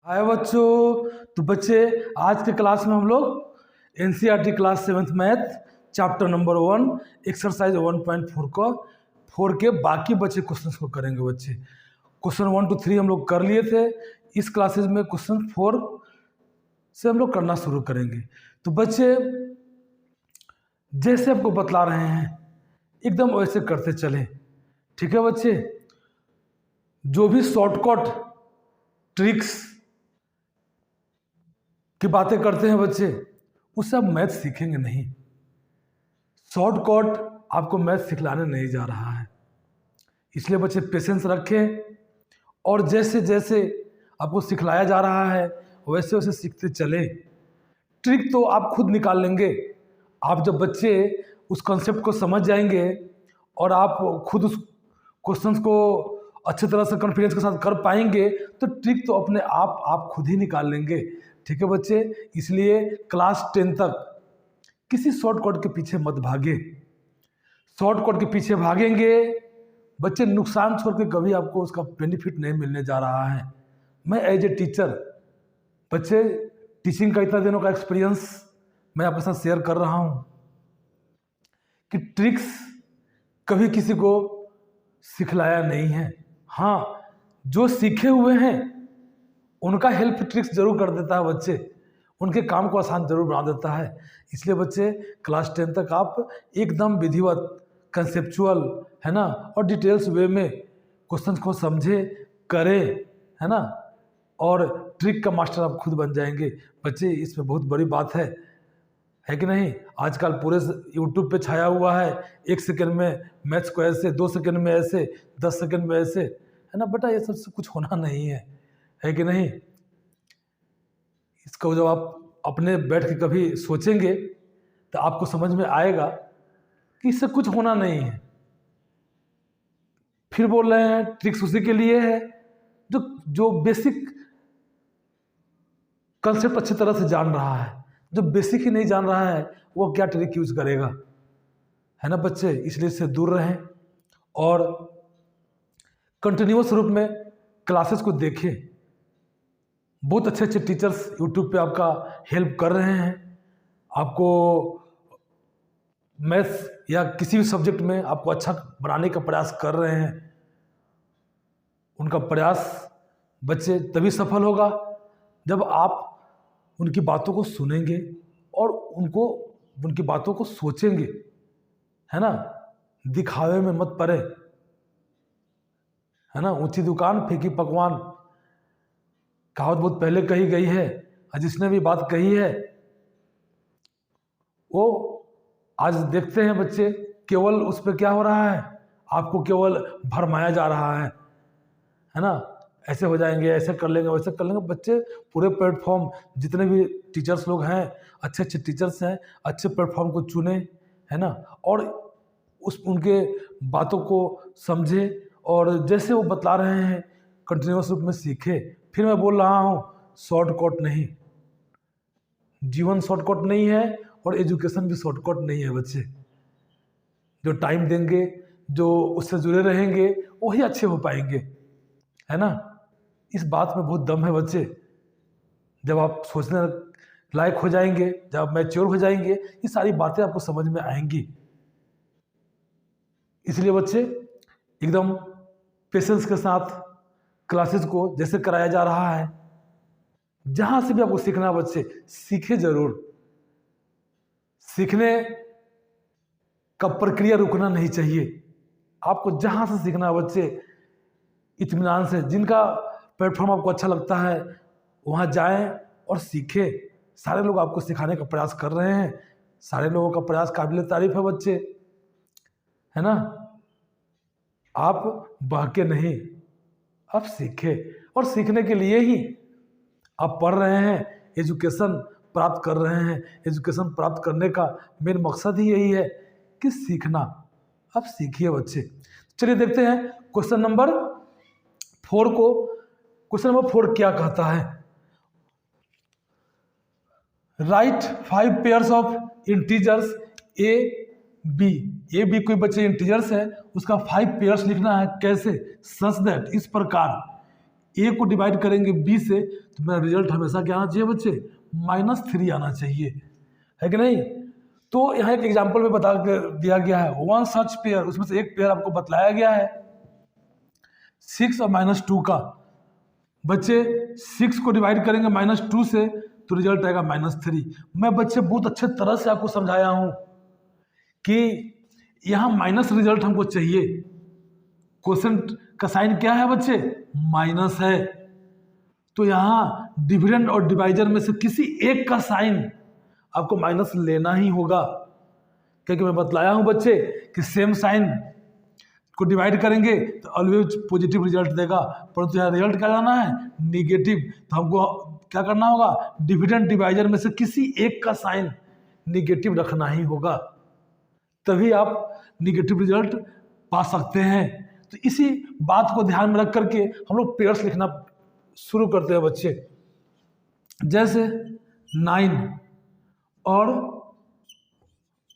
हाय बच्चों। तो बच्चे आज के क्लास में हम लोग NCERT class 7th math chapter number 1 exercise 1.4 को 4 के बाकी बचे क्वेश्चंस को करेंगे। बच्चे क्वेश्चन 1 to 3 हम लोग कर लिए थे। इस क्लासेज में क्वेश्चन 4 से हम लोग करना शुरू करेंगे। तो बच्चे जैसे आपको बतला रहे हैं एकदम वैसे करते चलें, ठीक है बच्चे। जो भी शॉर्टकट ट्रिक्स की बातें करते हैं बच्चे, उससे आप मैथ सीखेंगे नहीं। शॉर्टकट आपको मैथ सिखलाने नहीं जा रहा है, इसलिए बच्चे पेशेंस रखें और जैसे जैसे आपको सिखलाया जा रहा है वैसे वैसे सीखते चलें। ट्रिक तो आप खुद निकाल लेंगे। आप जब बच्चे उस कॉन्सेप्ट को समझ जाएंगे और आप खुद उस क्वेश्चंस को अच्छी तरह से कॉन्फिडेंस के साथ कर पाएंगे तो ट्रिक तो अपने आप खुद ही निकाल लेंगे, ठीक है बच्चे। इसलिए क्लास 10 तक किसी शॉर्टकट के पीछे मत भागे। शॉर्टकट के पीछे भागेंगे बच्चे, नुकसान छोड़ के कभी आपको उसका बेनिफिट नहीं मिलने जा रहा है। मैं एज ए टीचर बच्चे टीचिंग का इतना दिनों का एक्सपीरियंस मैं आपके साथ शेयर कर रहा हूँ कि ट्रिक्स कभी किसी को सिखलाया नहीं है। हाँ, जो सीखे हुए हैं उनका हेल्प ट्रिक्स जरूर कर देता है बच्चे, उनके काम को आसान जरूर बना देता है। इसलिए बच्चे क्लास 10 तक आप एकदम विधिवत कंसेप्चुअल है ना और डिटेल्स वे में क्वेश्चंस को समझे करें, है ना, और ट्रिक का मास्टर आप खुद बन जाएंगे बच्चे। इसमें बहुत बड़ी बात है कि नहीं। आजकल पूरे यूट्यूब पे छाया हुआ है 1 सेकंड में मैथ्स को ऐसे, 2 सेकंड में ऐसे, 10 सेकंड में ऐसे, है ना बेटा। ये सब कुछ होना नहीं है कि नहीं। इसको जब आप अपने बैठ के कभी सोचेंगे तो आपको समझ में आएगा कि इससे कुछ होना नहीं है। फिर बोल रहे हैं ट्रिक्स उसी के लिए है जो बेसिक कंसेप्ट अच्छी तरह से जान रहा है। जो बेसिक ही नहीं जान रहा है वो क्या ट्रिक यूज करेगा, है ना बच्चे। इसलिए इससे दूर रहें और कंटिन्यूअस रूप में क्लासेस को देखें। बहुत अच्छे अच्छे टीचर्स यूट्यूब पे आपका हेल्प कर रहे हैं। आपको मैथ्स या किसी भी सब्जेक्ट में आपको अच्छा बनाने का प्रयास कर रहे हैं। उनका प्रयास बच्चे तभी सफल होगा जब आप उनकी बातों को सुनेंगे और उनकी बातों को सोचेंगे, है ना। दिखावे में मत पड़े, है ना। ऊंची दुकान फीकी पकवान कहावत बहुत पहले कही गई है और जिसने भी बात कही है वो आज देखते हैं बच्चे केवल उस पर क्या हो रहा है, आपको केवल भरमाया जा रहा है ना। ऐसे हो जाएंगे, ऐसे कर लेंगे, वैसे कर लेंगे। बच्चे पूरे प्लेटफॉर्म जितने भी टीचर्स लोग हैं, अच्छे अच्छे टीचर्स हैं, अच्छे प्लेटफॉर्म को चुने, है ना, और उनके बातों को समझे और जैसे वो बतला रहे हैं कंटिन्यूअस रूप में सीखे। फिर मैं बोल रहा हूँ शॉर्टकट नहीं, जीवन शॉर्टकट नहीं है और एजुकेशन भी शॉर्टकट नहीं है बच्चे। जो टाइम देंगे, जो उससे जुड़े रहेंगे वही अच्छे हो पाएंगे, है ना। इस बात में बहुत दम है बच्चे। जब आप सोचने लायक हो जाएंगे, जब आप मैच्योर हो जाएंगे, ये सारी बातें आपको समझ में आएंगी। इसलिए बच्चे एकदम पेशेंस के साथ क्लासेस को जैसे कराया जा रहा है, जहां से भी आपको सीखना है बच्चे सीखे जरूर। सीखने का प्रक्रिया रुकना नहीं चाहिए। आपको जहां से सीखना है बच्चे इत्मीनान से, जिनका प्लेटफॉर्म आपको अच्छा लगता है वहां जाएं और सीखें। सारे लोग आपको सिखाने का प्रयास कर रहे हैं, सारे लोगों का प्रयास काबिल तारीफ है बच्चे, है ना। आप बहके नहीं, आप सीखें और सीखने के लिए ही आप पढ़ रहे हैं, एजुकेशन प्राप्त कर रहे हैं। एजुकेशन प्राप्त करने का मेन मकसद ही यही है कि सीखना। आप सीखिए बच्चे। चलिए देखते हैं क्वेश्चन नंबर 4 को। क्वेश्चन नंबर 4 क्या कहता है, right 5 pairs of integers A B कोई बच्चे इंटीजर्स है, उसका 5 पेयर्स लिखना है। कैसे? सच दैट, इस प्रकार ए को डिवाइड करेंगे बी से तो मेरा रिजल्ट हमेशा क्या आना चाहिए बच्चे, -3 आना चाहिए, है कि नहीं। तो यहाँ एक एग्जाम्पल में बता दिया गया है, वन सच पेयर, उसमें से एक पेयर आपको बतलाया गया है 6 और -2 का। बच्चे 6 को डिवाइड करेंगे -2 से तो रिजल्ट आएगा -3। मैं बच्चे बहुत अच्छे तरह से आपको समझाया हूँ कि यहाँ माइनस रिजल्ट हमको चाहिए। क्वेश्चन का साइन क्या है बच्चे, माइनस है, तो यहाँ डिविडेंड और डिवाइजर में से किसी एक का साइन आपको माइनस लेना ही होगा, क्योंकि मैं बतलाया हूँ बच्चे कि सेम साइन को डिवाइड करेंगे तो ऑलवेज पॉजिटिव रिजल्ट देगा, परंतु यहाँ रिजल्ट क्या लाना है, निगेटिव। तो हमको क्या करना होगा, डिविडेंड डिवाइजर में से किसी एक का साइन निगेटिव रखना ही होगा, तभी आप निगेटिव रिजल्ट पा सकते हैं। तो इसी बात को ध्यान में रख करके हम लोग पेयर्स लिखना शुरू करते हैं बच्चे। जैसे 9 और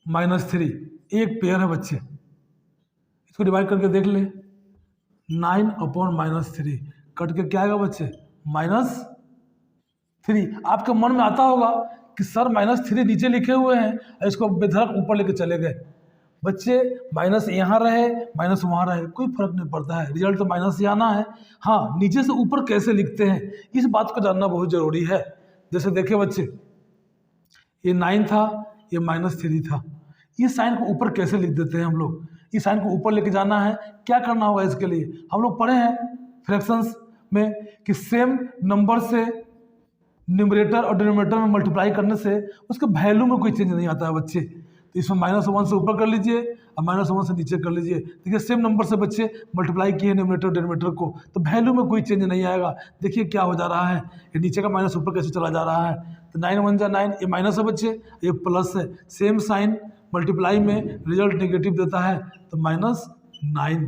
-3 एक पेयर है बच्चे, इसको डिवाइड करके देख ले, 9/-3 कट के क्या आएगा बच्चे, -3। आपके मन में आता होगा कि सर -3 नीचे लिखे हुए हैं, इसको बेधड़क ऊपर लेके चले गए। बच्चे माइनस यहाँ रहे माइनस वहाँ रहे कोई फर्क नहीं पड़ता है, रिजल्ट तो माइनस ही आना है। हाँ, नीचे से ऊपर कैसे लिखते हैं इस बात को जानना बहुत ज़रूरी है। जैसे देखिए बच्चे, ये 9 था, ये -3 था, इस साइन को ऊपर कैसे लिख देते हैं हम लोग। इस साइन को ऊपर लेके जाना है, क्या करना होगा इसके लिए, हम लोग पढ़े हैं फ्रैक्शंस में कि सेम नंबर से न्यूमरेटर और डिनोमिनेटर में मल्टीप्लाई करने से उसके वैल्यू में कोई चेंज नहीं आता है बच्चे। तो इसमें -1 से ऊपर कर लीजिए और -1 से नीचे कर लीजिए। देखिए सेम नंबर से बच्चे मल्टीप्लाई किए न्यूमरेटर डिनोमिनेटर को, तो वैल्यू में कोई चेंज नहीं आएगा। देखिए क्या हो जा रहा है, ये नीचे का माइनस ऊपर कैसे चला जा रहा है। तो 9 1 जा 9, ये माइनस है बच्चे, ये प्लस है। सेम साइन मल्टीप्लाई में रिजल्ट नेगेटिव देता है, तो -9।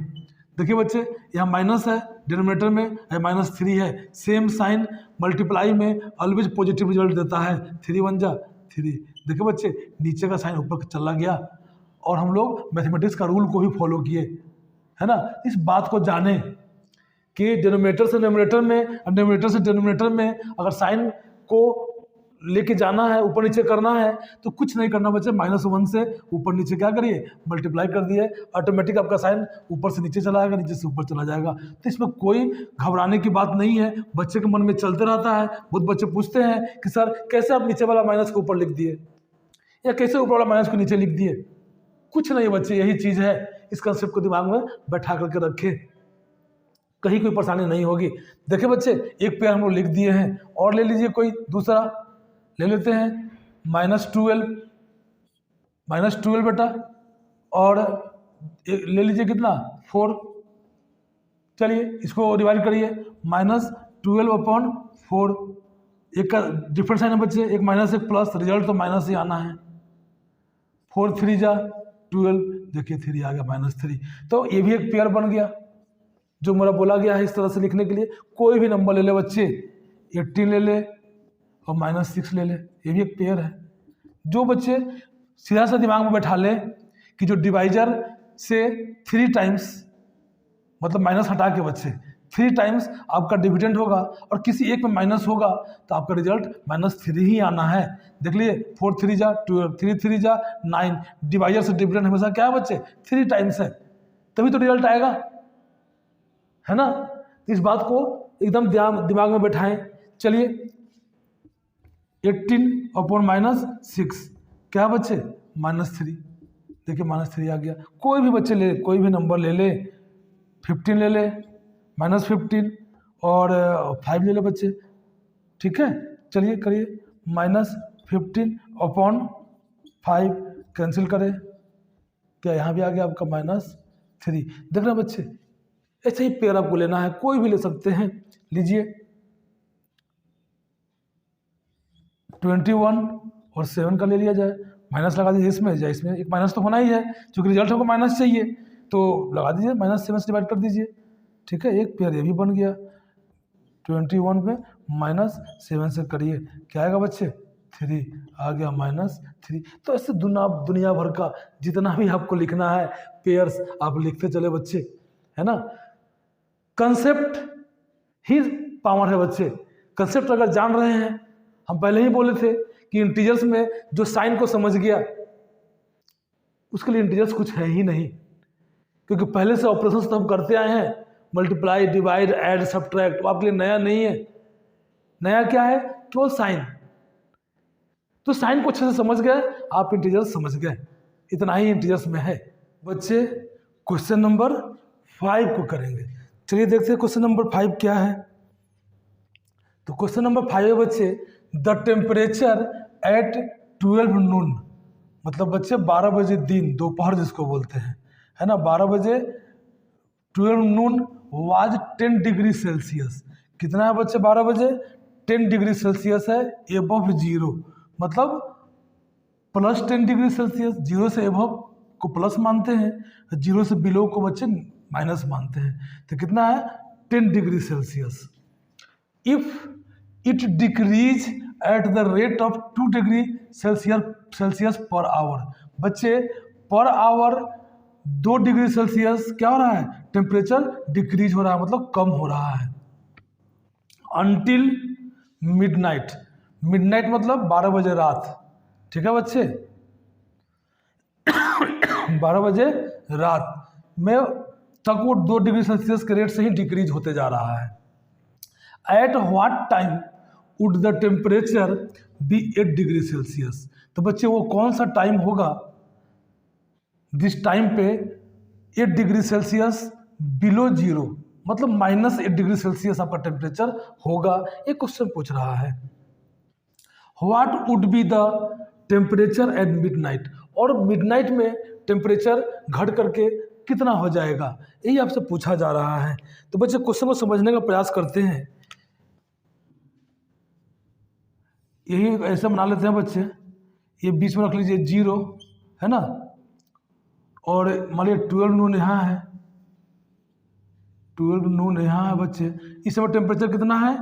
देखिए बच्चे, यहाँ माइनस है डिनोमिनेटर में, -3 है। सेम साइन मल्टीप्लाई में ऑलवेज पॉजिटिव रिजल्ट देता है, 3 1 जा 3। देखिए बच्चे, नीचे का साइन ऊपर चला गया और हम लोग मैथमेटिक्स का रूल को भी फॉलो किए, है ना। इस बात को जाने कि डिनोमिनेटर से न्यूमरेटर में और न्यूमरेटर से डिनोमिनेटर में अगर साइन को लेके जाना है, ऊपर नीचे करना है, तो कुछ नहीं करना बच्चे, -1 से ऊपर नीचे क्या करिए, मल्टीप्लाई कर दिए, ऑटोमेटिक आपका साइन ऊपर से नीचे चला जाएगा, नीचे से ऊपर चला जाएगा। तो इसमें कोई घबराने की बात नहीं है, बच्चे के मन में चलते रहता है। बहुत बच्चे पूछते हैं कि सर कैसे आप नीचे वाला माइनस को ऊपर लिख दिए, या कैसे ऊपर वाला माइनस को नीचे लिख दिए। कुछ नहीं बच्चे, यही चीज़ है। इस कंसेप्ट को दिमाग में बैठा करके रखें, कहीं कोई परेशानी नहीं होगी। देखिए बच्चे, एक पेयर हम लोग लिख दिए हैं, और ले लीजिए कोई दूसरा ले लेते हैं, -12 बेटा, और ले लीजिए कितना 4। चलिए इसको डिवाइड करिए, -12/4। एक का डिफरेंट साइन है बच्चे, एक माइनस एक प्लस, रिजल्ट तो माइनस ही आना है। 4 3 जा 12, देखिए 3 आ गया -3। तो ये भी एक पेयर बन गया जो मेरा बोला गया है इस तरह से लिखने के लिए। कोई भी नंबर ले ले बच्चे, 18 ले ले और -6 ले ले, ये भी एक पेयर है। जो बच्चे सीधा सा दिमाग में बैठा ले कि जो डिवाइजर से 3 टाइम्स, मतलब माइनस हटा के बच्चे 3 टाइम्स आपका डिविडेंड होगा और किसी एक में माइनस होगा, तो आपका रिजल्ट -3 ही आना है। देख लीजिए, 4 3 जा 12, 3 3 जा 9। डिवाइजर से डिविडेंड हमेशा क्या है बच्चे, 3 टाइम्स है, तभी तो रिजल्ट आएगा, है ना। इस बात को एकदम दिमाग में बैठाएं। चलिए 18/-6 क्या बच्चे, -3। देखिए -3 आ गया। कोई भी बच्चे ले, कोई भी नंबर ले ले, 15 ले ले, -15 और 5 ले ले बच्चे, ठीक है। चलिए करिए, -15/5 कैंसिल करें, क्या यहाँ भी आ गया आपका -3। देख रहे बच्चे, ऐसे ही पेयर आपको लेना है, कोई भी ले सकते हैं। लीजिए 21 और 7 का ले लिया जाए, माइनस लगा दीजिए इसमें, या इसमें एक माइनस तो होना ही है, क्योंकि रिजल्ट हमको माइनस चाहिए, तो लगा दीजिए, -7 से डिवाइड कर दीजिए, ठीक है। एक पेयर ये भी बन गया, 21 पे -7 से करिए, क्या आएगा बच्चे, 3 आ गया, -3। तो ऐसे दुनिया भर का जितना भी आपको लिखना है पेयर्स आप लिखते चले बच्चे, है ना। कंसेप्ट ही पावर है बच्चे। कंसेप्ट अगर जान रहे हैं, हम पहले ही बोले थे कि इंटीजर्स में जो साइन को समझ गया उसके लिए इंटीजर्स कुछ है ही नहीं, क्योंकि पहले से ऑपरेशंस तो हम करते आए हैं, मल्टीप्लाई, डिवाइड, ऐड, सब्ट्रैक्ट, आपके लिए नया नहीं है। नया क्या है? केवल साइन। तो साइन को अच्छे से समझ गए आप, इंटीजर्स समझ गए, इतना ही इंटीजर्स में है। बच्चे क्वेश्चन नंबर 5 को करेंगे। चलिए देखते हैं क्वेश्चन नंबर 5 क्या है। तो क्वेश्चन नंबर 5 है बच्चे, द टेम्परेचर एट 12 नून, मतलब बच्चे 12 बजे दिन, दोपहर जिसको बोलते हैं, है ना, 12 बजे 12 नून वाज 10 डिग्री सेल्सियस। कितना है बच्चे? 12 बजे 10 डिग्री सेल्सियस है, एबव जीरो, मतलब प्लस 10 डिग्री सेल्सियस। जीरो से एबव को प्लस मानते हैं, जीरो से बिलो को बच्चे माइनस मानते हैं। तो कितना है? 10 degree Celsius. If it decrease at the rate of 2 degree Celsius per hour, बच्चे पर आवर 2 डिग्री सेल्सियस क्या हो रहा है? टेम्परेचर डिक्रीज हो रहा है, मतलब कम हो रहा है। अनटिल मिडनाइट, मिडनाइट मतलब 12 बजे रात, ठीक है बच्चे, 12 बजे रात में तक वो 2 डिग्री सेल्सियस के रेट से ही डिक्रीज होते जा रहा है। At what time would the temperature be 8 degree Celsius, तो बच्चे वो कौन सा टाइम होगा जिस टाइम पे 8 डिग्री सेल्सियस बिलो जीरो, मतलब -8 डिग्री सेल्सियस आपका टेम्परेचर होगा। ये क्वेश्चन पूछ रहा है। What would be the temperature at midnight, और मिडनाइट में टेम्परेचर घट करके कितना हो जाएगा, यही आपसे पूछा जा रहा है। तो बच्चे क्वेश्चन को समझने का प्रयास करते हैं। यही ऐसा बना लेते हैं बच्चे, ये बीच में रख लीजिए जीरो, है ना, और मान लीजिए 12 नून यहाँ है, 12 नून यहाँ है बच्चे। इस समय टेम्परेचर कितना है?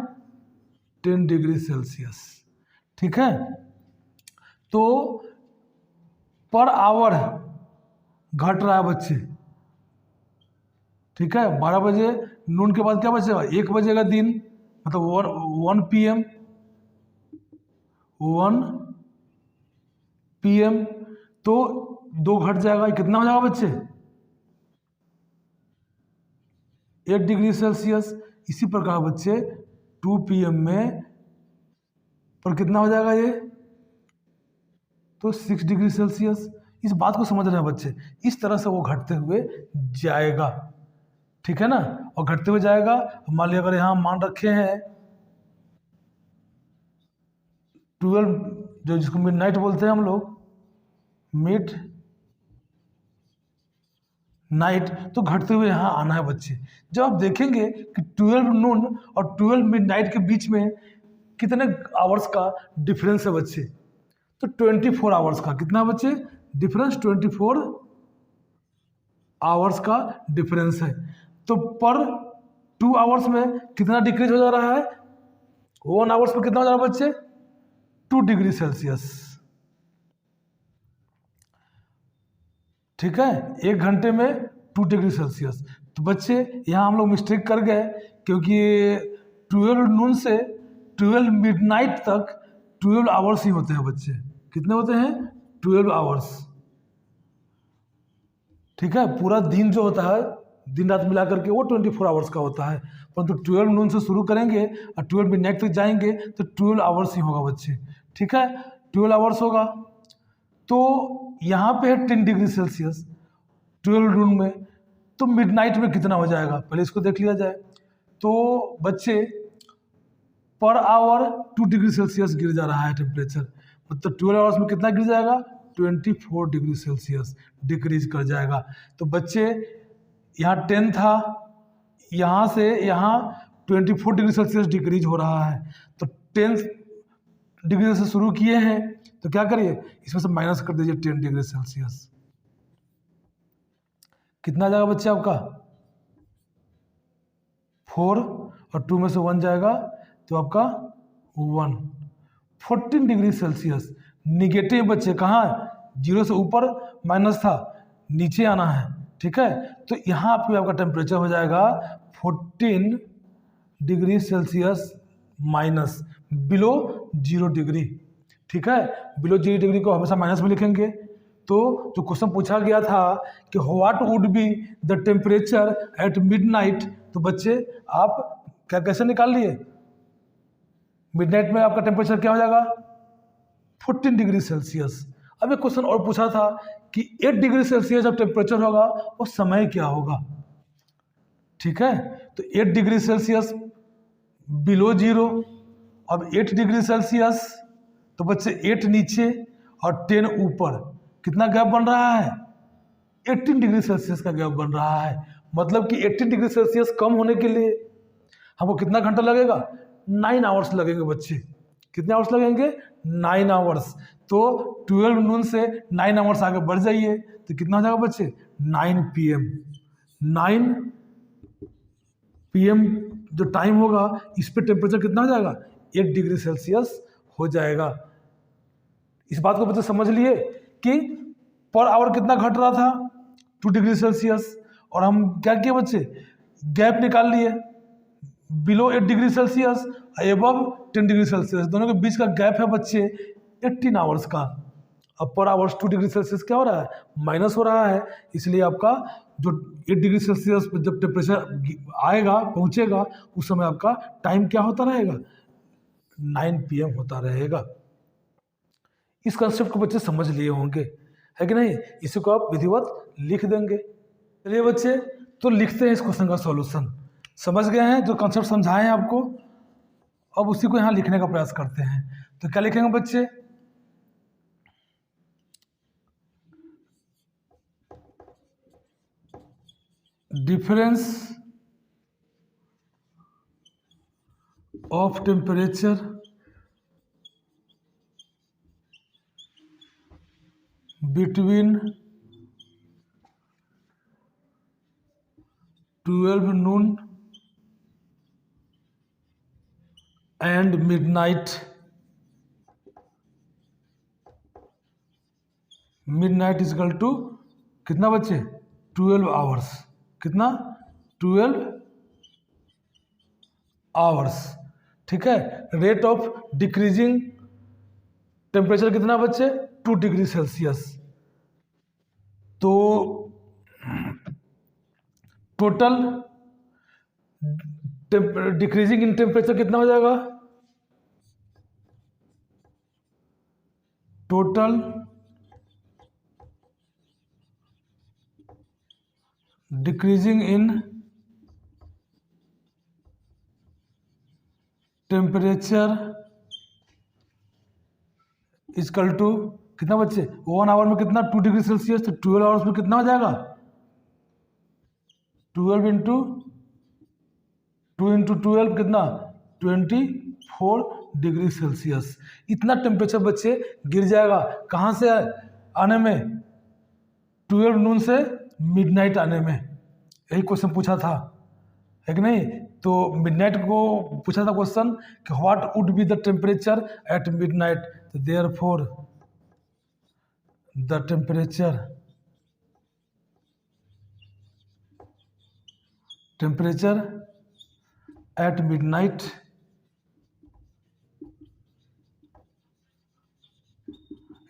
10 डिग्री सेल्सियस, ठीक है। तो पर आवर घट रहा है बच्चे, ठीक है। 12 बजे नून के बाद क्या बचेगा? 1 बजेगा दिन, मतलब 1 PM, 1 PM, तो 2 घट जाएगा, कितना हो जाएगा बच्चे? 8 डिग्री सेल्सियस। इसी प्रकार बच्चे 2 PM में पर कितना हो जाएगा ये? तो 6 डिग्री सेल्सियस। इस बात को समझ रहे हैं बच्चे, इस तरह से वो घटते हुए जाएगा, ठीक है ना। और घटते हुए जाएगा, मान लिया अगर यहाँ मान रखे हैं 12, जो जिसको मिडनाइट बोलते हैं हम लोग, मिड नाइट, तो घटते हुए यहाँ आना है बच्चे। जब आप देखेंगे कि 12 नून और 12 मिडनाइट के बीच में कितने आवर्स का डिफरेंस है बच्चे, तो 24 आवर्स का कितना बच्चे डिफरेंस? 24 आवर्स का डिफरेंस है। तो पर 2 आवर्स में कितना डिक्रीज हो जा रहा है? 1 आवर्स में कितना हो जा रहा है बच्चे? 2 डिग्री सेल्सियस, ठीक है। 1 घंटे में 2 डिग्री सेल्सियस। तो बच्चे यहाँ हम लोग मिस्टेक कर गए, क्योंकि 12 नून से 12 मिडनाइट तक 12 आवर्स ही होते हैं बच्चे। कितने होते हैं? 12 आवर्स, ठीक है। पूरा दिन जो होता है, दिन रात मिला करके, वो 24 आवर्स का होता है, परंतु 12 नून से शुरू करेंगे और 12 मिडनाइट तक जाएंगे तो 12 आवर्स ही होगा बच्चे, ठीक है। 12 आवर्स होगा। तो यहाँ पे है 10 डिग्री सेल्सियस 12 नून में, तो मिडनाइट में कितना हो जाएगा, पहले इसको देख लिया जाए। तो बच्चे पर आवर 2 डिग्री सेल्सियस गिर जा रहा है टेम्परेचर, मतलब 12 आवर्स में कितना गिर जाएगा? 24 डिग्री सेल्सियस डिक्रीज कर जाएगा। तो बच्चे यहाँ 10 था, यहाँ से यहाँ 24 डिग्री सेल्सियस डिक्रीज हो रहा है। तो 10 डिग्री से शुरू किए हैं, तो क्या करिए, इसमें से माइनस कर दीजिए 10 डिग्री सेल्सियस। कितना आ जाएगा बच्चे आपका? 4, और 2 में से 1 जाएगा तो आपका 1। 14 डिग्री सेल्सियस निगेटिव बच्चे, कहाँ? 0 से ऊपर माइनस था, नीचे आना है, ठीक है। तो यहाँ पे आपका टेम्परेचर हो जाएगा 14 degree Celsius minus below 0 degree. ठीक है, बिलो 0 डिग्री को हमेशा माइनस में लिखेंगे। तो जो क्वेश्चन पूछा गया था कि what would be the temperature at midnight, तो बच्चे आप क्या कैसे निकाल लिए, मिडनाइट में आपका टेम्परेचर क्या हो जाएगा 14 डिग्री सेल्सियस। अब एक क्वेश्चन और पूछा था कि 8 डिग्री सेल्सियस जब टेम्परेचर होगा वो समय क्या होगा। ठीक है, तो 8 डिग्री सेल्सियस बिलो 0, अब 8 डिग्री सेल्सियस, तो बच्चे 8 नीचे और 10 ऊपर, कितना गैप बन रहा है 18 डिग्री सेल्सियस का गैप बन रहा है। मतलब कि 18 डिग्री सेल्सियस कम होने के लिए हमको कितना घंटा लगेगा 9 आवर्स लगेंगे बच्चे। कितने आवर्स लगेंगे 9 आवर्स। तो 12 नून से 9 आवर्स आगे बढ़ जाइए तो कितना हो जाएगा बच्चे 9 PM। 9 PM जो टाइम होगा इस पे टेम्परेचर कितना हो जाएगा 1 डिग्री सेल्सियस हो जाएगा। इस बात को बच्चे समझ लिए कि पर आवर कितना घट रहा था 2 डिग्री सेल्सियस, और हम क्या किए बच्चे गैप निकाल लिए below 8 degree Celsius above 10 degree Celsius, दोनों के बीच का गैप है बच्चे 18 आवर्स का। अब पर आवर्स 2 डिग्री सेल्सियस क्या हो रहा है माइनस हो रहा है, इसलिए आपका जो 8 डिग्री सेल्सियस पर जब टेम्परेचर आएगा पहुंचेगा उस समय आपका टाइम क्या होता रहेगा 9 PM होता रहेगा। इस कंसेप्ट को बच्चे समझ लिए होंगे, है कि नहीं। इसी को आप विधिवत लिख देंगे। चलिए बच्चे तो लिखते हैं इस क्वेश्चन का सॉल्यूशन। समझ गए हैं जो कंसेप्ट समझाए हैं आपको, अब उसी को यहाँ लिखने का प्रयास करते हैं। तो क्या लिखेंगे बच्चे, difference of temperature between 12 noon and midnight। Midnight is equal to कितना बच्चे 12 आवर्स। कितना 12 आवर्स। ठीक है, रेट ऑफ डिक्रीजिंग टेम्परेचर कितना बच्चे 2 डिग्री सेल्सियस। तो टोटल डिक्रीजिंग इन टेम्परेचर कितना हो जाएगा, total decreasing in temperature is equal to कितना बच्चे 1 आवर में कितना 2 डिग्री सेल्सियस, तो 12 आवर्स में कितना हो जाएगा 12 इंटू 2 इंटू 12 कितना 24 डिग्री सेल्सियस। इतना टेम्परेचर बच्चे गिर जाएगा कहाँ से आने में 12 नून से मिडनाइट आने में। यही क्वेश्चन पूछा था, है कि नहीं। तो मिडनाइट को पूछा था क्वेश्चन कि what would be the temperature at midnight, तो therefore the temperature at midnight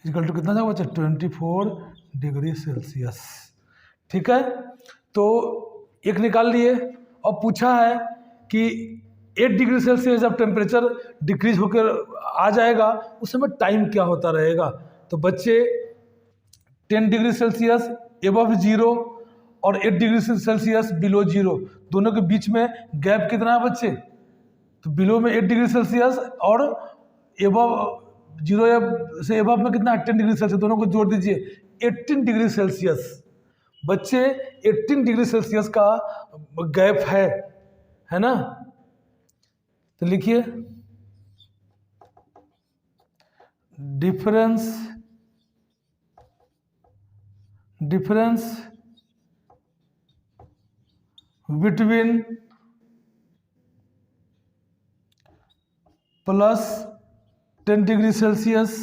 equal to कितना जाएगा बच्चा 24 डिग्री सेल्सियस। ठीक है, तो एक निकाल लिए और पूछा है कि 8 डिग्री सेल्सियस जब टेम्परेचर डिक्रीज होकर आ जाएगा उस समय टाइम क्या होता रहेगा। तो बच्चे 10 डिग्री सेल्सियस एबव 0 और 8 डिग्री सेल्सियस बिलो 0, दोनों के बीच में गैप कितना है बच्चे, तो बिलो में 8 डिग्री सेल्सियस और एबव 0 से एबव में कितना है 10 डिग्री सेल्सियस, दोनों को जोड़ दीजिए 18 डिग्री सेल्सियस। बच्चे 18 डिग्री सेल्सियस का गैप है ना। तो लिखिए difference between plus 10 degree Celsius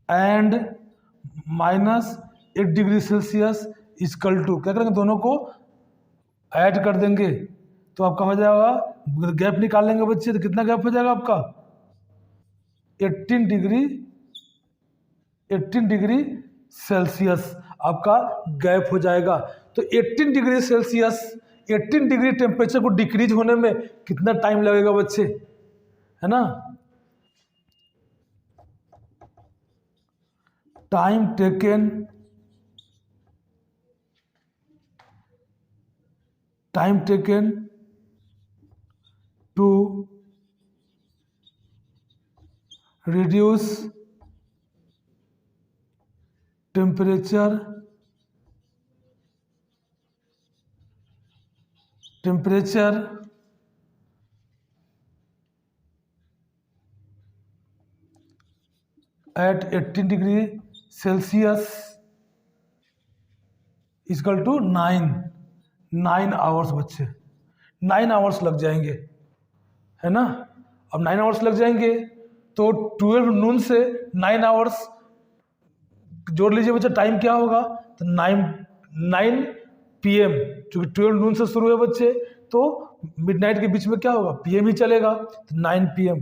and minus 8 degree Celsius equal to क्या करेंगे दोनों को ऐड कर देंगे तो आपका हो जाएगा, गैप निकाल लेंगे बच्चे तो कितना गैप हो जाएगा आपका 18 डिग्री सेल्सियस आपका गैप हो जाएगा। तो 18 डिग्री सेल्सियस 18 डिग्री टेम्परेचर को डिक्रीज होने में कितना टाइम लगेगा बच्चे, है ना। Time taken to reduce temperature at 18 degree Celsius equal to 9 hours बच्चे, 9 आवर्स लग जाएंगे, है ना। अब 9 आवर्स लग जाएंगे तो 12 नून से 9 आवर्स जोड़ लीजिए बच्चा, टाइम क्या होगा तो 9 PM, क्योंकि 12 नून से शुरू है बच्चे तो मिडनाइट के बीच में क्या होगा PM ही चलेगा, तो 9 PM।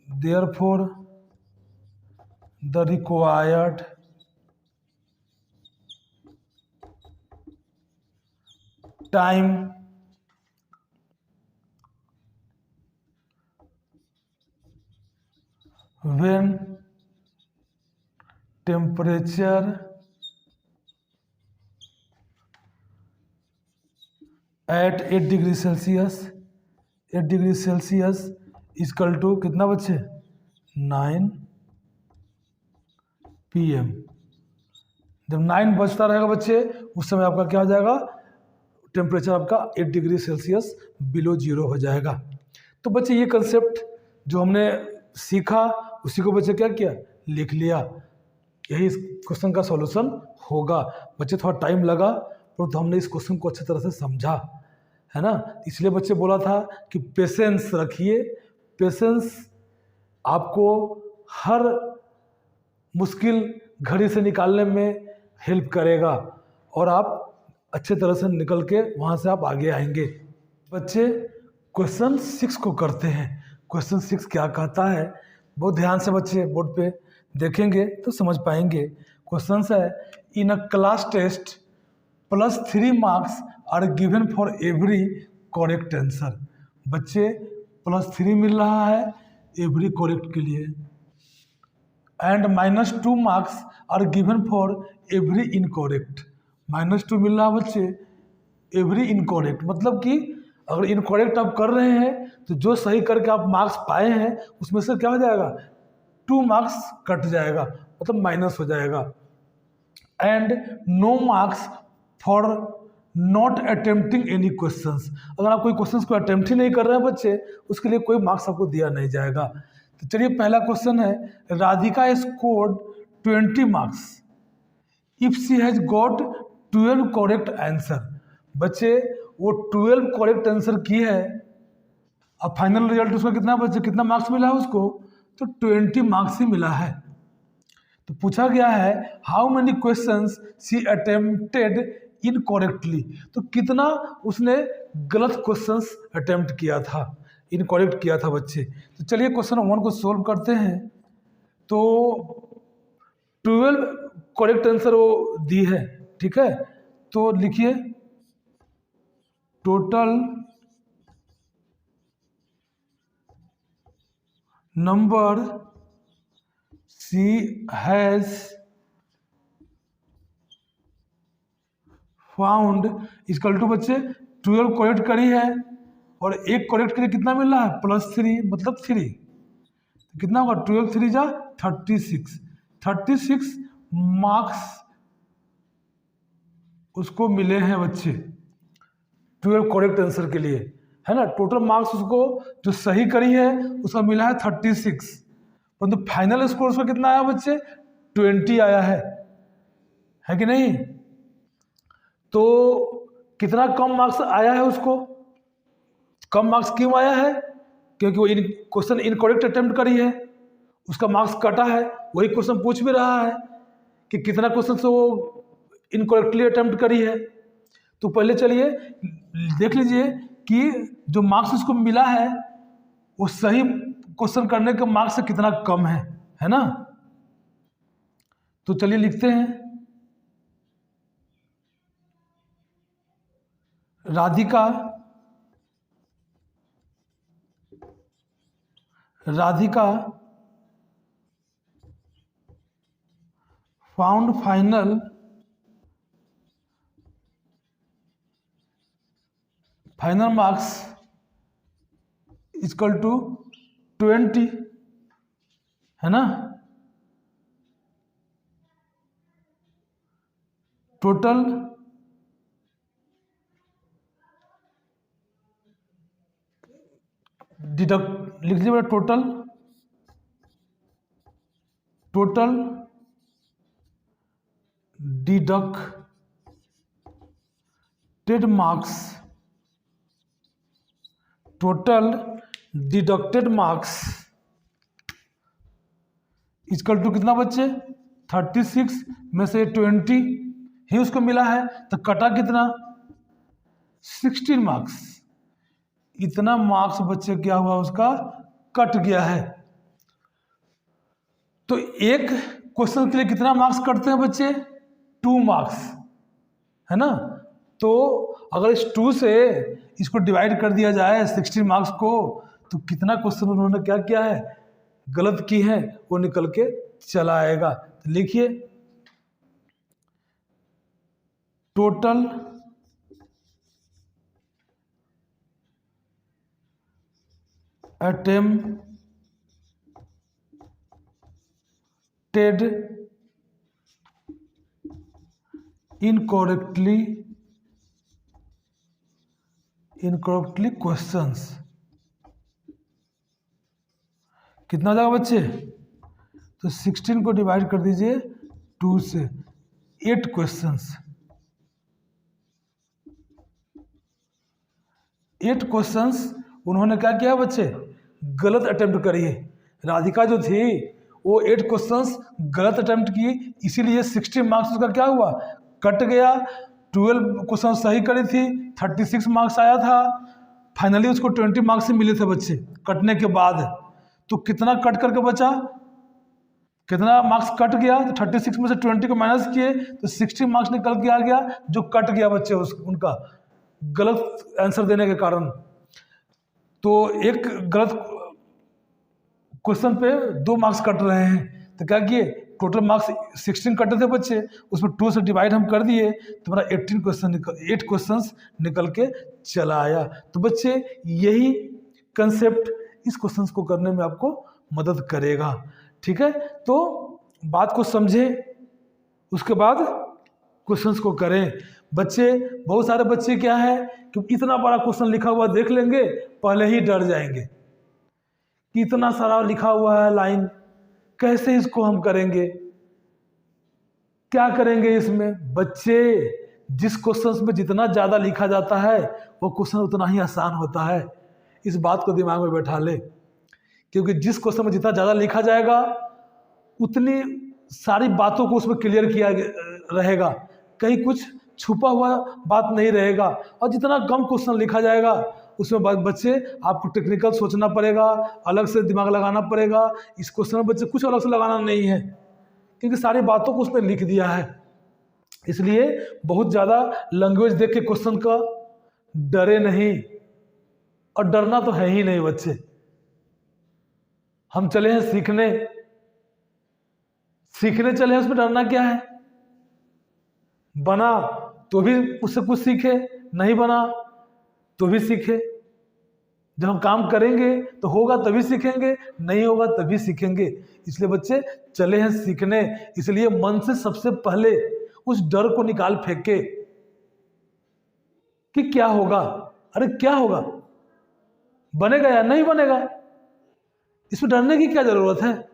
Therefore the required time when temperature at 8 degree Celsius equal to कितना बच्चे 9 PM। जब 9 बजता रहेगा बच्चे उस समय आपका क्या हो जाएगा, टेम्परेचर आपका 8 डिग्री सेल्सियस बिलो जीरो हो जाएगा। तो बच्चे ये कंसेप्ट जो हमने सीखा उसी को बच्चे क्या किया, लिख लिया। यही इस क्वेश्चन का सॉल्यूशन होगा। बच्चे थोड़ा टाइम लगा परंतु हमने इस क्वेश्चन को अच्छी तरह से समझा, है ना। इसलिए बच्चे बोला था कि पेशेंस रखिए। पेशेंस आपको हर मुश्किल घड़ी से निकालने में हेल्प करेगा और आप अच्छे तरह से निकल के वहाँ से आप आगे आएंगे। बच्चे क्वेश्चन 6 को करते हैं। क्वेश्चन 6 क्या कहता है, बहुत ध्यान से बच्चे बोर्ड पे देखेंगे तो समझ पाएंगे। क्वेश्चन है, in a class test +3 marks are given for every correct answer. बच्चे +3 मिल रहा है एवरी करेक्ट के लिए, and -2 marks are given for every incorrect. -2 मिल रहा है बच्चे एवरी इनकरेक्ट, मतलब कि अगर इनकरेक्ट आप कर रहे हैं तो जो सही करके आप मार्क्स पाए हैं उसमें से क्या हो जाएगा 2 मार्क्स कट जाएगा, मतलब माइनस हो जाएगा। And no marks for not attempting any questions. अगर आप कोई क्वेश्चंस को अटेम्प्ट ही नहीं कर रहे हैं बच्चे उसके लिए कोई मार्क्स आपको दिया नहीं जाएगा। तो चलिए पहला क्वेश्चन है, Radhika scored 20 marks if she has got 12 correct answer. बच्चे वो 12 करेक्ट आंसर की है, अब फाइनल रिजल्ट उसका कितना बच्चे कितना मार्क्स मिला है उसको, तो 20 मार्क्स ही मिला है। तो पूछा गया है how many questions she attempted incorrectly, तो कितना उसने गलत क्वेश्चंस अटेम्प्ट किया था, इनकरेक्ट किया था बच्चे। तो चलिए क्वेश्चन 1 को सोल्व करते हैं। तो 12 करेक्ट आंसर वो दी है, ठीक है। तो लिखिए total number she has found equal to बच्चे 12 करेक्ट करी है और एक करेक्ट के लिए कितना मिल रहा है +3, मतलब 3। तो कितना होगा 12 3 जा 36 मार्क्स उसको मिले हैं बच्चे 12 करेक्ट आंसर के लिए, है ना। टोटल मार्क्स उसको जो सही करी है उसका मिला है 36, परंतु फाइनल स्कोर उसका कितना आया बच्चे 20 आया है कि नहीं। तो कितना कम मार्क्स आया है उसको, कम मार्क्स क्यों आया है, क्योंकि वो क्वेश्चन इनकरेक्ट अटेम्प्ट करी है, उसका मार्क्स कटा है। वही क्वेश्चन पूछ भी रहा है कि कितना क्वेश्चन से वो इनकरेक्टली अटेम्प्ट करी है। तो पहले चलिए देख लीजिए कि जो मार्क्स उसको मिला है वो सही क्वेश्चन करने के मार्क्स से कितना कम है ना। तो चलिए लिखते हैं, Radhika found final marks equal to 20, है ना। टोटल डिडक्ट लिख लीजिए, total deducted marks equal to कितना बच्चे, 36 में से 20 ही उसको मिला है, तो कटा कितना, 16 मार्क्स। इतना मार्क्स बच्चे क्या हुआ, उसका कट गया है। तो एक क्वेश्चन के लिए कितना मार्क्स कटते हैं बच्चे, 2 मार्क्स, है ना। तो अगर इस 2 से इसको डिवाइड कर दिया जाए 16 मार्क्स को, तो कितना क्वेश्चन उन्होंने क्या किया है, गलत की है, वो निकल के चला आएगा। तो लिखिए, टोटल अटेम्प्टेड इनकरेक्टली क्वेश्चंस। कितना हो जाएगा बच्चे, तो 16 को डिवाइड कर दीजिए 2 से, 8 क्वेश्चंस। 8 क्वेश्चंस उन्होंने क्या किया बच्चे, गलत अटेम्प्ट करी है। राधिका जो थी वो 8 क्वेश्चंस गलत अटेम्प्ट की, इसीलिए 60 मार्क्स उसका क्या हुआ, कट गया। 12 क्वेश्चन सही करी थी, 36 मार्क्स आया था। फाइनली उसको 20 मार्क्स ही मिले थे बच्चे कटने के बाद। तो कितना कट करके बचा, कितना मार्क्स कट गया, तो 36 में से 20 को माइनस किए तो 60 मार्क्स निकल के आ गया, जो कट गया बच्चे उनका गलत आंसर देने के कारण। तो एक गलत क्वेश्चन पे 2 मार्क्स कट रहे हैं, तो क्या किए, टोटल मार्क्स 16 कटे थे बच्चे, उसमें 2 से डिवाइड हम कर दिए, तो हमारा 8 क्वेश्चंस निकल के चला आया। तो बच्चे यही कंसेप्ट इस क्वेश्चंस को करने में आपको मदद करेगा, ठीक है। तो बात को समझे, उसके बाद क्वेश्चंस को करें। बच्चे, बहुत सारे बच्चे क्या है कि इतना बड़ा क्वेश्चन लिखा हुआ देख लेंगे, पहले ही डर जाएंगे कि इतना सारा लिखा हुआ है लाइन, कैसे इसको हम करेंगे, क्या करेंगे इसमें। बच्चे, जिस क्वेश्चन में जितना ज़्यादा लिखा जाता है वो क्वेश्चन उतना ही आसान होता है, इस बात को दिमाग में बैठा ले। क्योंकि जिस क्वेश्चन में जितना ज़्यादा लिखा जाएगा उतनी सारी बातों को उसमें क्लियर किया रहेगा, कहीं कुछ छुपा हुआ बात नहीं रहेगा। और जितना कम क्वेश्चन लिखा जाएगा उसमें बच्चे आपको टेक्निकल सोचना पड़ेगा, अलग से दिमाग लगाना पड़ेगा। इस क्वेश्चन में बच्चे कुछ अलग से लगाना नहीं है, क्योंकि सारी बातों को उसने लिख दिया है। इसलिए बहुत ज़्यादा लैंग्वेज देख के क्वेश्चन का डरे नहीं, और डरना तो है ही नहीं बच्चे। हम चले हैं सीखने चले हैं, उसमें डरना क्या है। बना तो भी उससे कुछ सीखे, नहीं बना तो भी सीखे। जब हम काम करेंगे तो होगा तभी सीखेंगे, नहीं होगा तभी सीखेंगे। इसलिए बच्चे चले हैं सीखने, इसलिए मन से सबसे पहले उस डर को निकाल फेंके कि क्या होगा, अरे क्या होगा, बनेगा या नहीं बनेगा, इसमें डरने की क्या जरूरत है।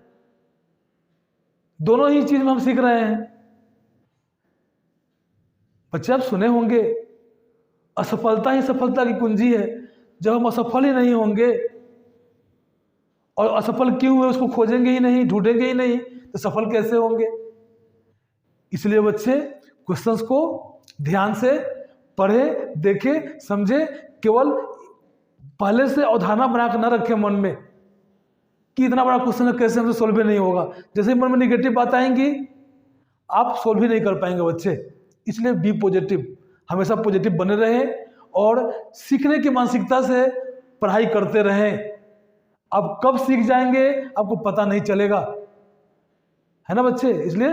दोनों ही चीज में हम सीख रहे हैं। बच्चे आप सुने होंगे, असफलता ही सफलता की कुंजी है। जब हम असफल ही नहीं होंगे, और असफल क्यों हुए उसको खोजेंगे ही नहीं, ढूंढेंगे ही नहीं, तो सफल कैसे होंगे। इसलिए बच्चे क्वेश्चंस को ध्यान से पढ़े, देखे, समझे। केवल पहले से अवधारणा बना कर न रखें मन में कि इतना बड़ा क्वेश्चन है, कैसे हमसे सोल्व ही नहीं होगा। जैसे ही मन में निगेटिव बात आएंगी आप सोल्व ही नहीं कर पाएंगे बच्चे। इसलिए बी पॉजिटिव, हमेशा पॉजिटिव बने रहें और सीखने की मानसिकता से पढ़ाई करते रहें। आप कब सीख जाएंगे आपको पता नहीं चलेगा, है ना बच्चे। इसलिए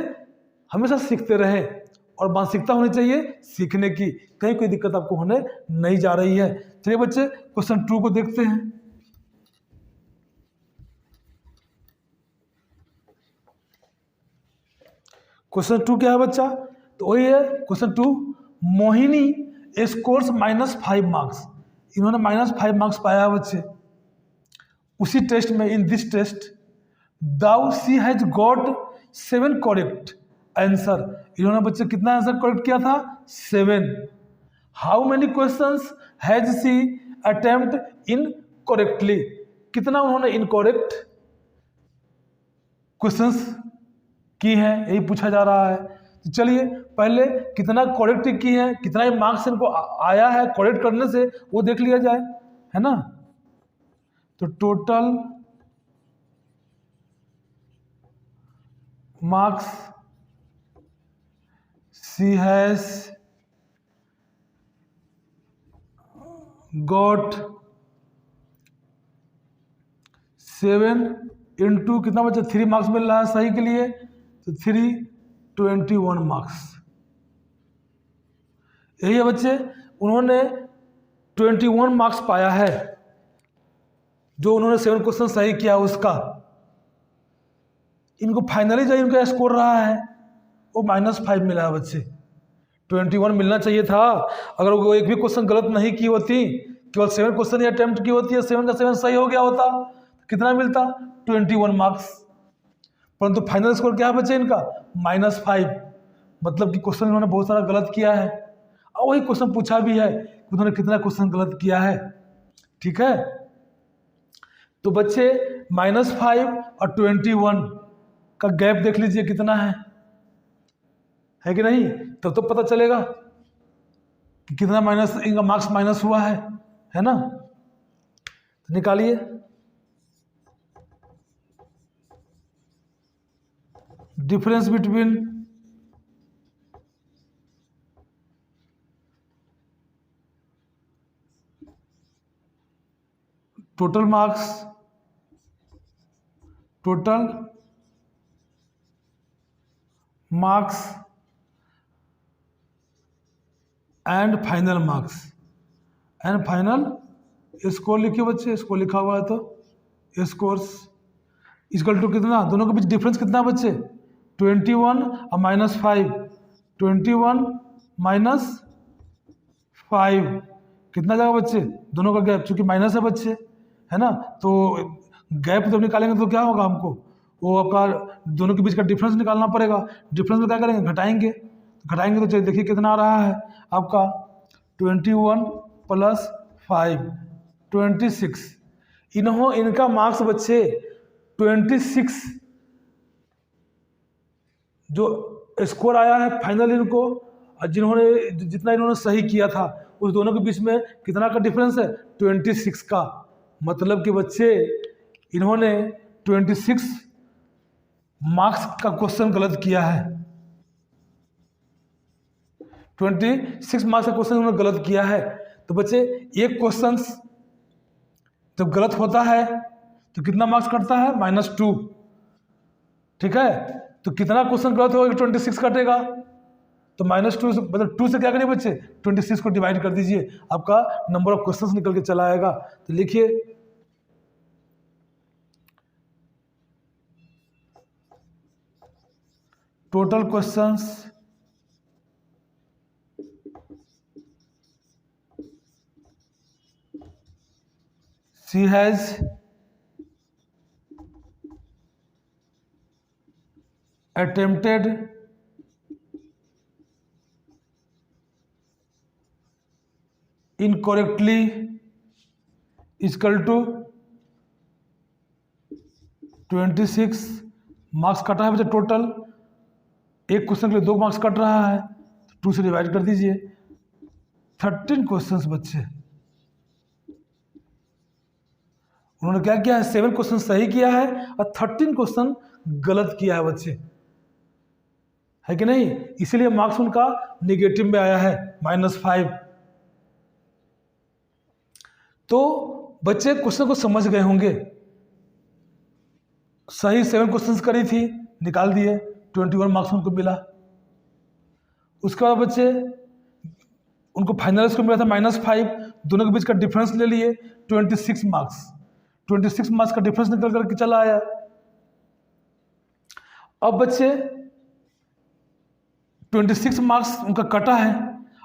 हमेशा सीखते रहें और मानसिकता होनी चाहिए सीखने की, कहीं कोई दिक्कत आपको होने नहीं जा रही है। चलिए बच्चे क्वेश्चन 2 को देखते हैं। क्वेश्चन 2 क्या है बच्चा? तो वही है क्वेश्चन 2, मोहिनी स्कोर्स -5 मार्क्स। इन्होंने -5 मार्क्स पाया है बच्चे उसी टेस्ट में। In this test though she has got 7 correct answer. इन्होंने बच्चे कितना आंसर करेक्ट किया था? 7। How many questions has she attempt incorrectly? कितना उन्होंने इनकरेक्ट क्वेश्चंस की है, यही पूछा जा रहा है। तो चलिए पहले कितना करेक्ट की है, कितना मार्क्स इनको आया है करेक्ट करने से, वो देख लिया जाए, है ना। तो total marks she has got 7 into कितना बच्चा 3 मार्क्स मिल रहा है सही के लिए, तो 321 मार्क्स। यही है बच्चे, उन्होंने 21 मार्क्स पाया है जो उन्होंने 7 क्वेश्चन सही किया उसका। इनको फाइनली जो इनका स्कोर रहा है वो -5 मिला है बच्चे। 21 मिलना चाहिए था अगर वो एक भी क्वेश्चन गलत नहीं की होती, केवल 7 क्वेश्चन ही अटेम्प्ट की होती है, 7 का 7 सही हो गया होता, कितना मिलता? 21 मार्क्स। परंतु फाइनल स्कोर क्या है बच्चे इनका? -5। मतलब कि क्वेश्चन इन्होंने बहुत सारा गलत किया है और वही क्वेश्चन पूछा भी है कि उन्होंने कितना क्वेश्चन गलत किया है। ठीक है, तो बच्चे -5 और 21 का गैप देख लीजिए कितना है कि नहीं, तब तो पता चलेगा कि कितना माइनस इनका मार्क्स माइनस हुआ है ना। तो निकालिए। Difference between total marks and final marks and final score लिखिए बच्चे। स्कोर लिखा हुआ है तो स्कोर्स इक्वल टू कितना, दोनों के बीच डिफरेंस कितना बच्चे? 21 और -5, 21 -5 कितना जाएगा बच्चे? दोनों का गैप, चूंकि माइनस है बच्चे, है ना, तो गैप जब निकालेंगे तो क्या होगा हमको? वो आपका दोनों के बीच का डिफरेंस निकालना पड़ेगा। डिफरेंस में क्या करेंगे? घटाएंगे। तो चलिए देखिए कितना आ रहा है आपका 21 + 5 26। इनका मार्क्स बच्चे 26 जो स्कोर आया है फाइनल इनको, जिन्होंने जितना इन्होंने सही किया था उस दोनों के बीच में कितना का डिफरेंस है? 26 का। मतलब कि बच्चे इन्होंने 26 मार्क्स का क्वेश्चन गलत किया है। 26 मार्क्स का क्वेश्चन उन्होंने गलत किया है। तो बच्चे एक क्वेश्चन जब गलत होता है तो कितना मार्क्स कटता है? -2। ठीक है, तो कितना क्वेश्चन गलत होगा? 26 कटेगा। तो -2 मतलब 2 से क्या करिए बच्चे? 26 को डिवाइड कर दीजिए, आपका नंबर ऑफ क्वेश्चंस निकल के चला आएगा। तो लिखिए total questions she has attempted incorrectly equal to 26 marks कटा है बच्चे टोटल। एक क्वेश्चन के लिए 2 मार्क्स कट रहा है, 2 से डिवाइड कर दीजिए। 13 क्वेश्चंस बच्चे उन्होंने क्या किया है, 7 क्वेश्चन सही किया है और 13 क्वेश्चन गलत किया है बच्चे, है कि नहीं। इसीलिए मार्क्स उनका निगेटिव में आया है, -5। तो बच्चे क्वेश्चन को समझ गए होंगे। सही 7 क्वेश्चंस करी थी, निकाल दिए, 21 मार्क्स उनको मिला। उसके बाद बच्चे उनको फाइनल स्कोर मिला था -5, दोनों के बीच का डिफरेंस ले लिए 26 मार्क्स। 26 मार्क्स का डिफरेंस निकल करके चला आया। अब बच्चे 26 मार्क्स उनका कटा है,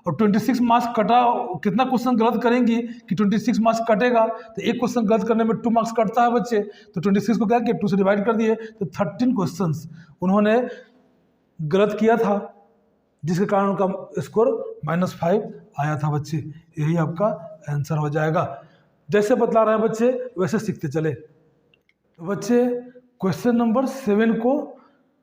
और 26 मार्क्स कटा, कितना क्वेश्चन गलत करेंगी कि 26 मार्क्स कटेगा, तो एक क्वेश्चन गलत करने में 2 मार्क्स कटता है बच्चे। तो 26 को क्या किया, 2 से डिवाइड कर दिए, तो 13 क्वेश्चंस उन्होंने गलत किया था, जिसके कारण उनका स्कोर -5 आया था बच्चे। यही आपका आंसर हो जाएगा। जैसे बतला रहे हैं बच्चे वैसे सीखते चले। तो बच्चे क्वेश्चन नंबर 7 को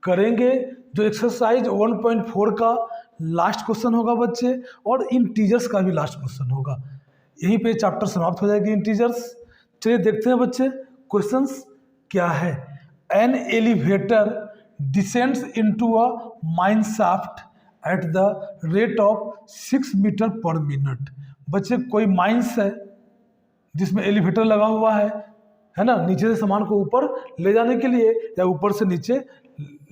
करेंगे, जो एक्सरसाइज 1.4 का लास्ट क्वेश्चन होगा बच्चे, और इंटीजर्स का भी लास्ट क्वेश्चन होगा। यहीं पे चैप्टर समाप्त हो जाएगी इंटीजर्स। चलिए देखते हैं बच्चे क्वेश्चंस क्या है। An elevator descends into a mine shaft at the rate of 6 metre per minute. बच्चे कोई माइंस है जिसमें एलिवेटर लगा हुआ है ना, नीचे से सामान को ऊपर ले जाने के लिए या ऊपर से नीचे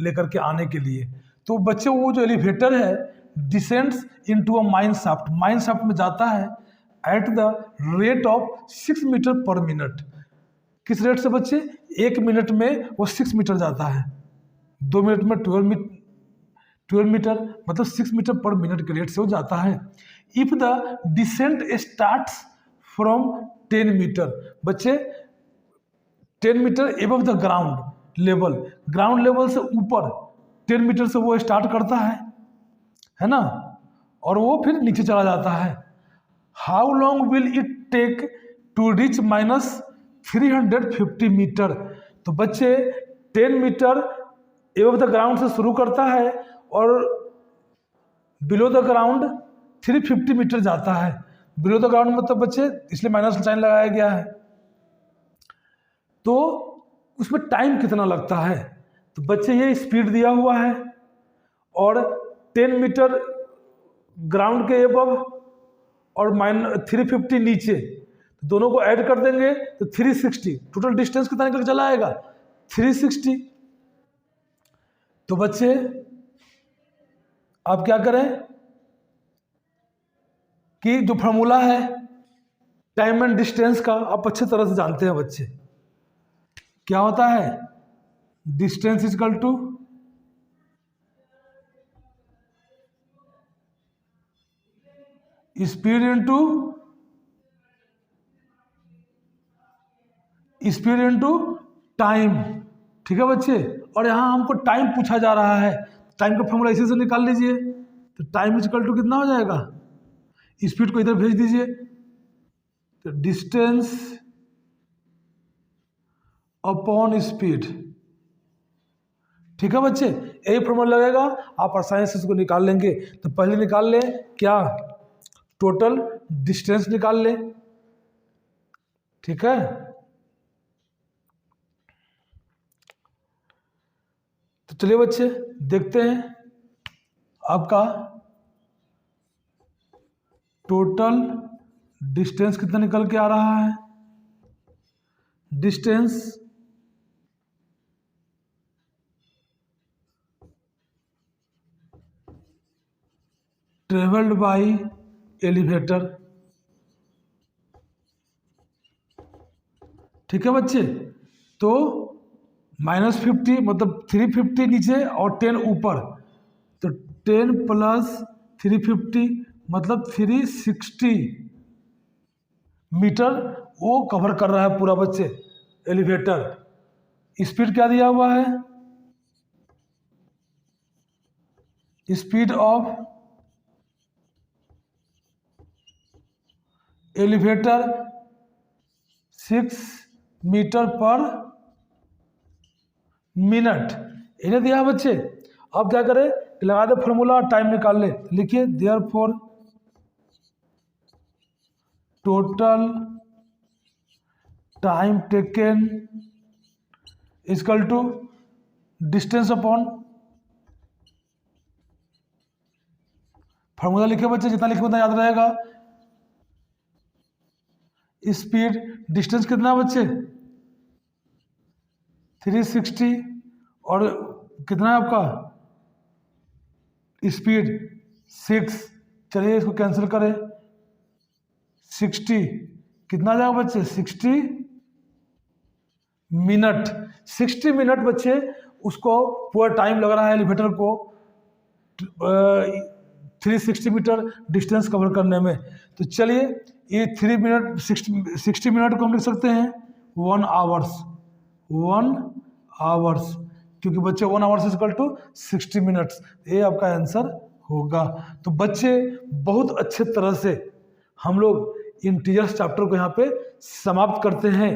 लेकर के आने के लिए। तो बच्चे वो जो एलिवेटर है descends into a mine shaft, mine shaft में जाता है at the rate of 6 metre per minute. किस रेट से बच्चे, 1 मिनट में वो 6 मीटर जाता है, 2 मिनट में 12 मीटर, मतलब 6 मीटर पर मिनट के रेट से वो जाता है। If the descent starts from 10 metre, बच्चे 10 metre above the ground level, ground level से ऊपर 10 मीटर से वो स्टार्ट करता है ना, और वो फिर नीचे चला जाता है। How long will it take to reach -350 metre. तो बच्चे 10 मीटर एबव द ग्राउंड से शुरू करता है और बिलो द ग्राउंड 350 मीटर जाता है। बिलो द ग्राउंड मतलब बच्चे इसलिए माइनस साइन लगाया गया है। तो उसमें टाइम कितना लगता है, तो बच्चे ये स्पीड दिया हुआ है और 10 मीटर ग्राउंड के एबव और -350 नीचे, तो दोनों को ऐड कर देंगे तो 360। टोटल डिस्टेंस कितना निकल चला आएगा, 360। तो बच्चे आप क्या करें कि जो फॉर्मूला है टाइम एंड डिस्टेंस का आप अच्छी तरह से जानते हैं बच्चे। क्या होता है, distance equal to speed into time. ठीक है बच्चे, और यहां हमको टाइम पूछा जा रहा है, टाइम का फॉर्मूला इसी से निकाल लीजिए। तो टाइम इक्वल टू कितना हो जाएगा, स्पीड को इधर भेज दीजिए, तो डिस्टेंस अपॉन स्पीड। ठीक है बच्चे, यही फॉर्मूला लगेगा, आप आसानी से इसको निकाल लेंगे। तो पहले निकाल लें क्या, टोटल डिस्टेंस निकाल लें। ठीक है, तो चलिए बच्चे देखते हैं आपका टोटल डिस्टेंस कितना निकल के आ रहा है। Distance travelled by elevator. ठीक है बच्चे, तो -50 मतलब 350 नीचे और 10 ऊपर, तो 10 + 350 मतलब 360 मीटर वो कवर कर रहा है पूरा बच्चे एलिवेटर। स्पीड क्या दिया हुआ है, speed of elevator 6 metre per minute, इन्हें दिया बच्चे। अब क्या करें, लगा दे फॉर्मूला, टाइम निकाल ले। लिखिए therefore total time taken equal to distance upon, formula लिखे बच्चे, जितना लिखे उतना याद रहेगा। स्पीड, डिस्टेंस कितना बच्चे 360 और कितना है आपका स्पीड 6। चलिए इसको कैंसिल करें, 60 कितना आ जाएगा बच्चे 60 मिनट। 60 मिनट बच्चे उसको पूरा टाइम लग रहा है एलिवेटर को 360 मीटर डिस्टेंस कवर करने में। तो चलिए ये 3 मिनट 60 मिनट को हम लिख सकते हैं 1 आवर्स, 1 आवर्स, क्योंकि बच्चे 1 आवर्स इक्वल टू 60 मिनट्स, ये आपका आंसर होगा। तो बच्चे बहुत अच्छे तरह से हम लोग इंटीजर्स चैप्टर को यहाँ पे समाप्त करते हैं।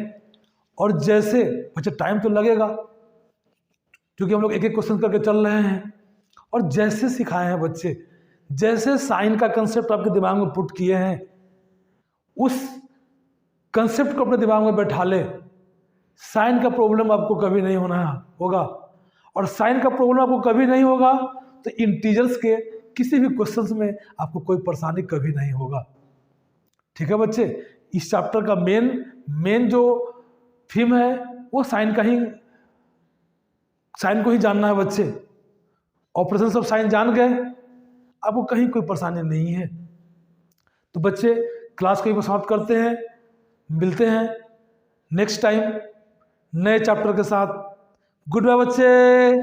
और जैसे बच्चे टाइम तो लगेगा क्योंकि हम लोग एक एक क्वेश्चन करके चल रहे हैं, और जैसे सिखाए हैं बच्चे, जैसे साइन का कंसेप्ट आपके दिमाग में पुट किए हैं, उस कंसेप्ट को अपने दिमाग में बैठा ले, साइन का प्रॉब्लम आपको कभी नहीं होगा। और साइन का प्रॉब्लम आपको कभी नहीं होगा तो इंटीजर्स के किसी भी क्वेश्चंस में आपको कोई परेशानी कभी नहीं होगा। ठीक है बच्चे, इस चैप्टर का मेन जो थीम है वो साइन को ही जानना है बच्चे। ऑपरेशन ऑफ साइन जान गए, आपको कहीं कोई परेशानी नहीं है। तो बच्चे क्लास को समाप्त करते हैं, मिलते हैं नेक्स्ट टाइम नए चैप्टर के साथ। गुड बाय बच्चे।